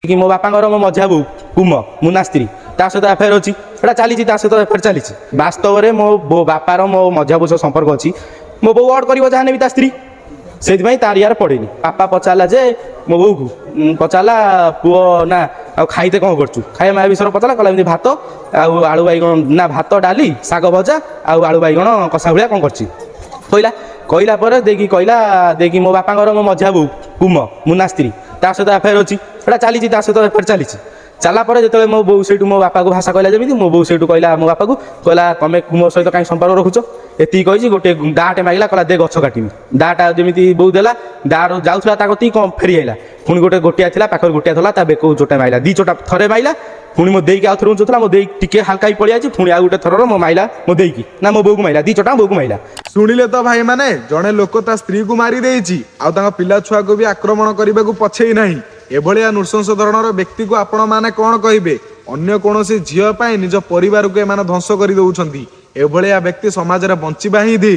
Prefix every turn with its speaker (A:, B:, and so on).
A: कि मो बापा मो मझा बो कुम मुना स्त्री ता सहित एफआईआर अच्छी एटा चली सहित एफआईआर चली वास्तव में मो बापार मो मझा बो संपर्क अच्छी मो बो अड कर जहाँ भी ता स्त्री से तार यार पड़ेनि बापा पचारा जे मो बो को पचारा पुओ ना खाईते कौन करूँ खाए माया विषय पचारा कहला भात आलू बैगण ना भात डाली शाग भजा आलू बैगण कषा भाया कौन कर कहला पर देखी कहला देखी मो बापा मो मझा बो कुम मुना स्त्री ता सहित एफआईआर अच्छी एटा चली सहित एफआईआर चली चलापर जो मो बो से मो बापा को भाषा कहला जमी मो बो से कहला मो बापा को कहला तुम कुम सहित कहीं संपर्क रखुच एति कही गोटे दाटे मांगला कहला दे गछ काटमी दाटा जमी बो देला दार जाऊला कती कम फेरी आईला पुणी गोटे गोटिया था पाखर गोटिया था बेक चोटा माइला दी चोटा थरे माइला पुणी मो देकी आउ थे उंचुला मो दे टिके हल्का पड़िया पुणी आउ गोटे थर मो माइला मो देकी ना मो बो को माइला दी चोटा बो को माइला
B: शुणिले तो भाई माने जड़े लोक ता स्त्री को मारी देछि आ पिला छुआ को भी आक्रमण करने को पछे नहीं एभलिया नृशंस धरणर व्यक्ति को आपण माने कौन कहिबे अन्य कोनोसी झियो पाई निज परिवार को एमान ध्वंस कर दउछंती एभलिया व्यक्ति समाज रे बंचिबा ही दी।